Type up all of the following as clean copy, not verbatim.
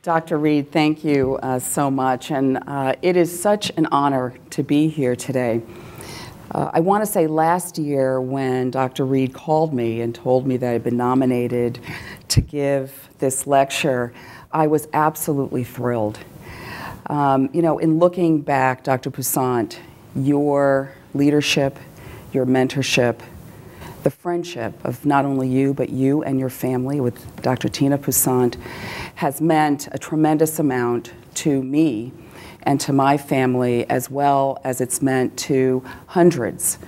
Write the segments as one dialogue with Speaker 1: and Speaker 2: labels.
Speaker 1: Dr. Reed, thank you so much, and it is such an honor to be here today. I want to say last year when Dr. Reed called me and told me that I'd been nominated to give this lecture, I was absolutely thrilled. You know, in looking back, Dr. Poussaint, your leadership, your mentorship, the friendship of not only you, but you and your family with Dr. Tina Poussaint has meant a tremendous amount to me and to my family, as well as it's meant to hundreds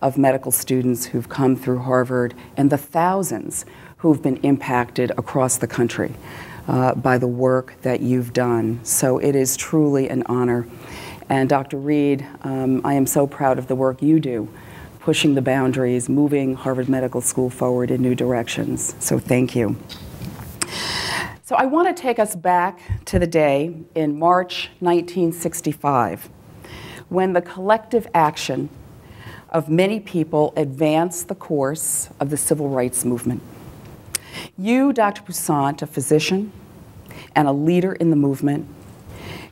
Speaker 1: of medical students who've come through Harvard and the thousands who've been impacted across the country by the work that you've done. So it is truly an honor. And Dr. Reed, I am so proud of the work you do, pushing the boundaries, moving Harvard Medical School forward in new directions. So thank you. So I want to take us back to the day in March 1965, when the collective action of many people advanced the course of the civil rights movement. You, Dr. Poussaint, a physician and a leader in the movement,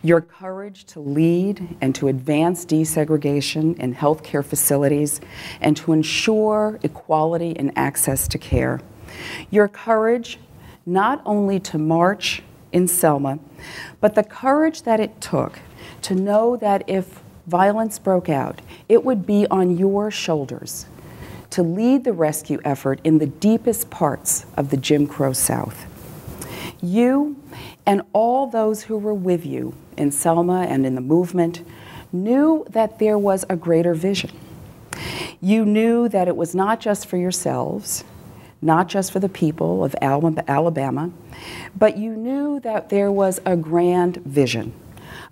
Speaker 1: your courage to lead and to advance desegregation in healthcare facilities and to ensure equality in access to care, your courage not only to march in Selma, but the courage that it took to know that if violence broke out, it would be on your shoulders to lead the rescue effort in the deepest parts of the Jim Crow South. You and all those who were with you in Selma and in the movement knew that there was a greater vision. You knew that it was not just for yourselves, not just for the people of Alabama, but you knew that there was a grand vision,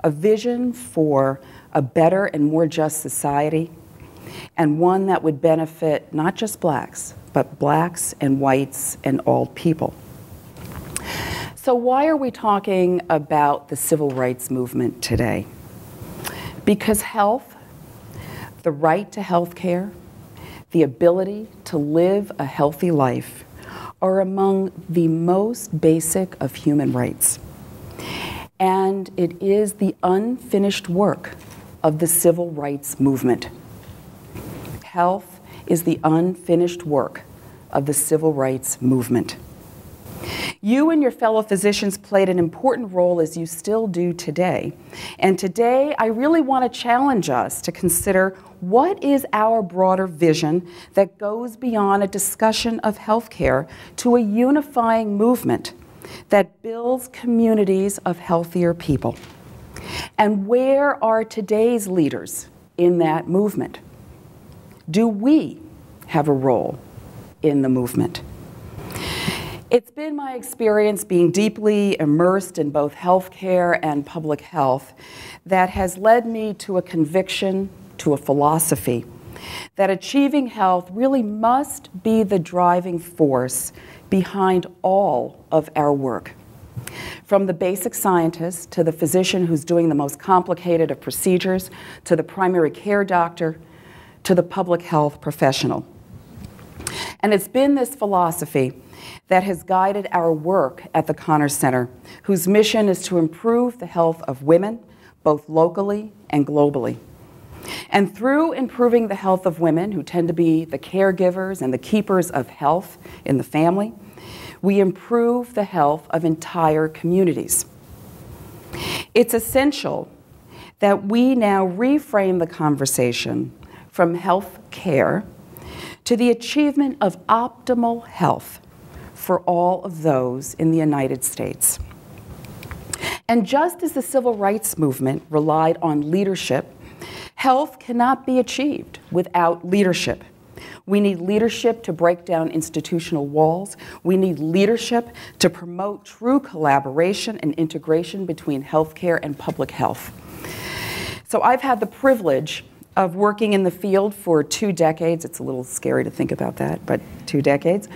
Speaker 1: a vision for a better and more just society, and one that would benefit not just blacks, but blacks and whites and all people. So why are we talking about the civil rights movement today? Because health, the right to health care, the ability to live a healthy life are among the most basic of human rights. And it is the unfinished work of the civil rights movement. Health is the unfinished work of the civil rights movement. You and your fellow physicians played an important role, as you still do today. And today, I really want to challenge us to consider what is our broader vision that goes beyond a discussion of healthcare to a unifying movement that builds communities of healthier people. And where are today's leaders in that movement? Do we have a role in the movement? It's been my experience being deeply immersed in both healthcare and public health that has led me to a conviction, to a philosophy, that achieving health really must be the driving force behind all of our work. From the basic scientist to the physician who's doing the most complicated of procedures, to the primary care doctor, to the public health professional. And it's been this philosophy that has guided our work at the Connors Center, whose mission is to improve the health of women, both locally and globally. And through improving the health of women, who tend to be the caregivers and the keepers of health in the family, we improve the health of entire communities. It's essential that we now reframe the conversation from health care to the achievement of optimal health for all of those in the United States. And just as the civil rights movement relied on leadership, health cannot be achieved without leadership. We need leadership to break down institutional walls. We need leadership to promote true collaboration and integration between healthcare and public health. So I've had the privilege of working in the field for 2 decades. It's a little scary to think about that, but 2 decades.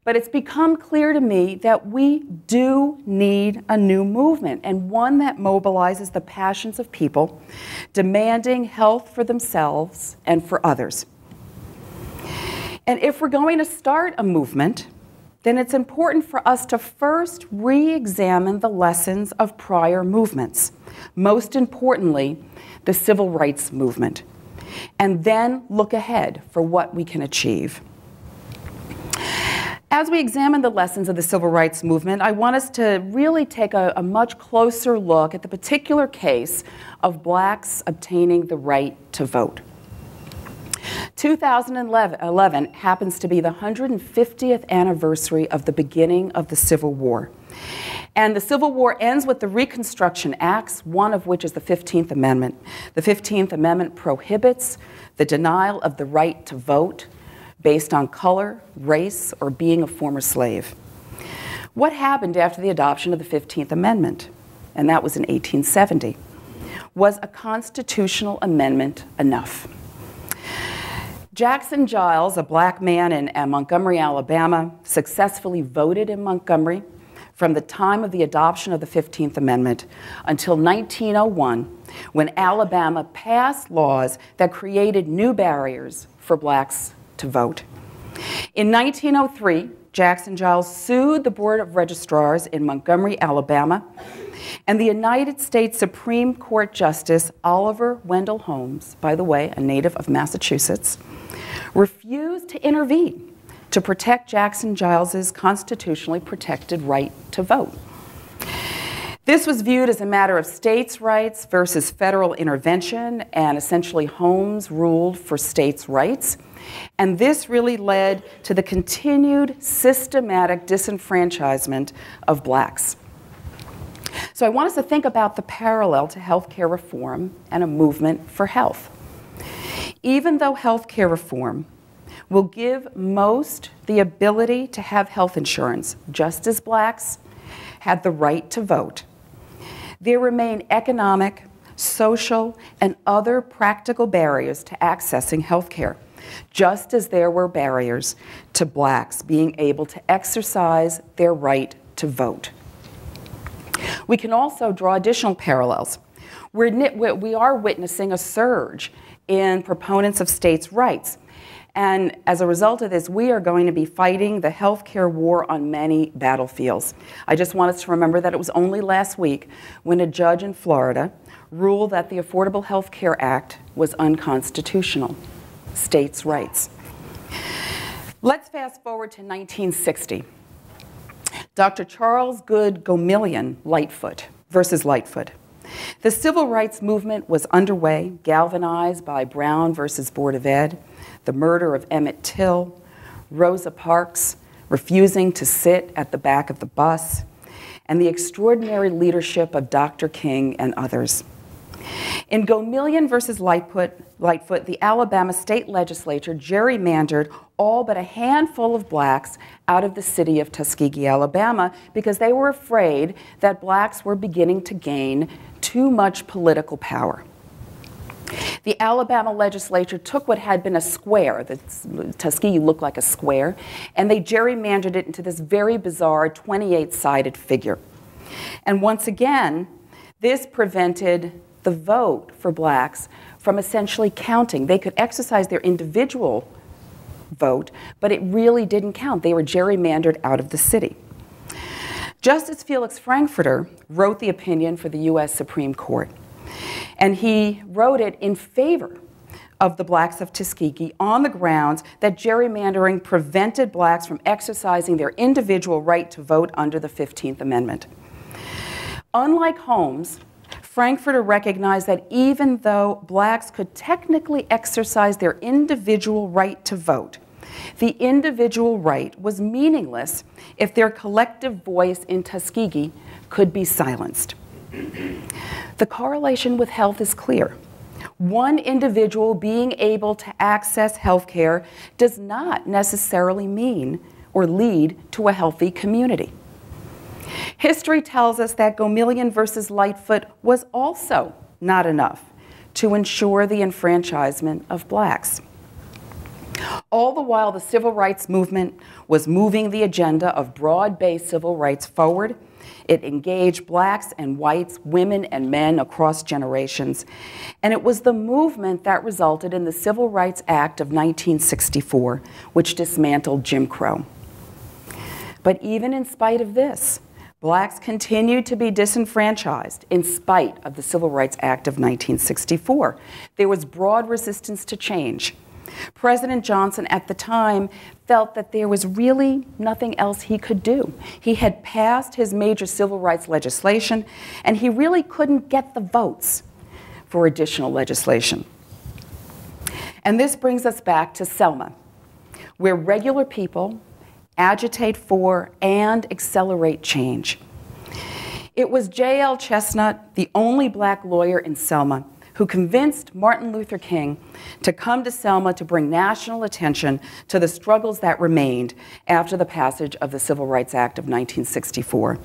Speaker 1: But it's become clear to me that we do need a new movement, and one that mobilizes the passions of people demanding health for themselves and for others. And if we're going to start a movement, then it's important for us to first re-examine the lessons of prior movements, most importantly, the civil rights movement, and then look ahead for what we can achieve. As we examine the lessons of the civil rights movement, I want us to really take a much closer look at the particular case of blacks obtaining the right to vote. 2011 happens to be the 150th anniversary of the beginning of the Civil War. And the Civil War ends with the Reconstruction Acts, one of which is the 15th Amendment. The 15th Amendment prohibits the denial of the right to vote based on color, race, or being a former slave. What happened after the adoption of the 15th Amendment? And that was in 1870. Was a constitutional amendment enough? Jackson Giles, a black man in Montgomery, Alabama, successfully voted in Montgomery from the time of the adoption of the 15th Amendment until 1901, when Alabama passed laws that created new barriers for blacks to vote. In 1903, Jackson Giles sued the Board of Registrars in Montgomery, Alabama, and the United States Supreme Court Justice Oliver Wendell Holmes, by the way, a native of Massachusetts, refused to intervene to protect Jackson Giles's constitutionally protected right to vote. This was viewed as a matter of states' rights versus federal intervention, and essentially Holmes ruled for states' rights. And this really led to the continued systematic disenfranchisement of blacks. So I want us to think about the parallel to healthcare reform and a movement for health. Even though healthcare reform will give most the ability to have health insurance, just as blacks had the right to vote, there remain economic, social, and other practical barriers to accessing healthcare, just as there were barriers to blacks being able to exercise their right to vote. We can also draw additional parallels. We are witnessing a surge in proponents of states' rights. And as a result of this, we are going to be fighting the healthcare war on many battlefields. I just want us to remember that it was only last week when a judge in Florida ruled that the Affordable Health Care Act was unconstitutional. States' rights. Let's fast forward to 1960. Dr. Charles Good Gomillion Lightfoot versus Lightfoot. The civil rights movement was underway, galvanized by Brown versus Board of Ed, the murder of Emmett Till, Rosa Parks refusing to sit at the back of the bus, and the extraordinary leadership of Dr. King and others. In Gomillion versus Lightfoot, the Alabama state legislature gerrymandered all but a handful of blacks out of the city of Tuskegee, Alabama, because they were afraid that blacks were beginning to gain too much political power. The Alabama legislature took what had been a square, Tuskegee looked like a square, and they gerrymandered it into this very bizarre 28-sided figure. And once again, this prevented the vote for blacks from essentially counting. They could exercise their individual vote, but it really didn't count. They were gerrymandered out of the city. Justice Felix Frankfurter wrote the opinion for the U.S. Supreme Court, and he wrote it in favor of the blacks of Tuskegee on the grounds that gerrymandering prevented blacks from exercising their individual right to vote under the 15th Amendment. Unlike Holmes, Frankfurter recognized that even though blacks could technically exercise their individual right to vote, the individual right was meaningless if their collective voice in Tuskegee could be silenced. The correlation with health is clear. One individual being able to access health care does not necessarily mean or lead to a healthy community. History tells us that Gomillion versus Lightfoot was also not enough to ensure the enfranchisement of blacks. All the while, the civil rights movement was moving the agenda of broad-based civil rights forward. It engaged blacks and whites, women and men across generations. And it was the movement that resulted in the Civil Rights Act of 1964, which dismantled Jim Crow. But even in spite of this, blacks continued to be disenfranchised in spite of the Civil Rights Act of 1964. There was broad resistance to change. President Johnson at the time felt that there was really nothing else he could do. He had passed his major civil rights legislation, and he really couldn't get the votes for additional legislation. And this brings us back to Selma, where regular people agitate for and accelerate change. It was J.L. Chestnut, the only black lawyer in Selma, who convinced Martin Luther King to come to Selma to bring national attention to the struggles that remained after the passage of the Civil Rights Act of 1964.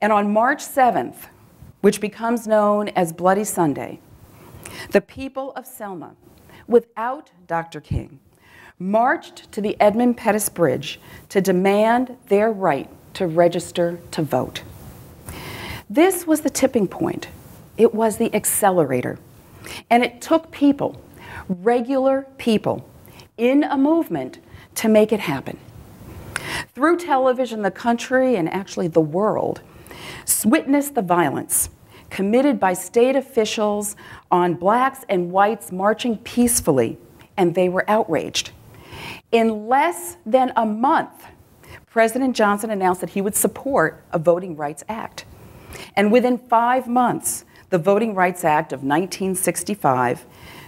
Speaker 1: And on March 7th, which becomes known as Bloody Sunday, the people of Selma, without Dr. King, marched to the Edmund Pettus Bridge to demand their right to register to vote. This was the tipping point. It was the accelerator. And it took people, regular people, in a movement to make it happen. Through television, the country, and actually the world, witnessed the violence committed by state officials on blacks and whites marching peacefully, and they were outraged. In less than a month, President Johnson announced that he would support a Voting Rights Act. And within 5 months, the Voting Rights Act of 1965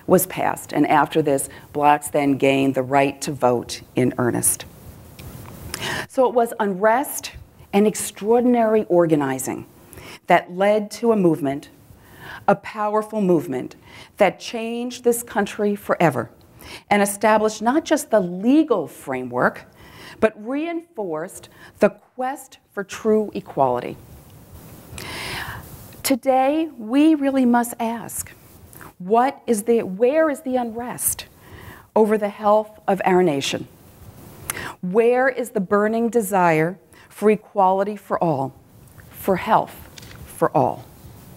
Speaker 1: was passed, and after this, blacks then gained the right to vote in earnest. So it was unrest and extraordinary organizing that led to a movement, a powerful movement, that changed this country forever and established not just the legal framework, but reinforced the quest for true equality. Today, we really must ask, where is the unrest over the health of our nation? Where is the burning desire for equality for all, for health for all?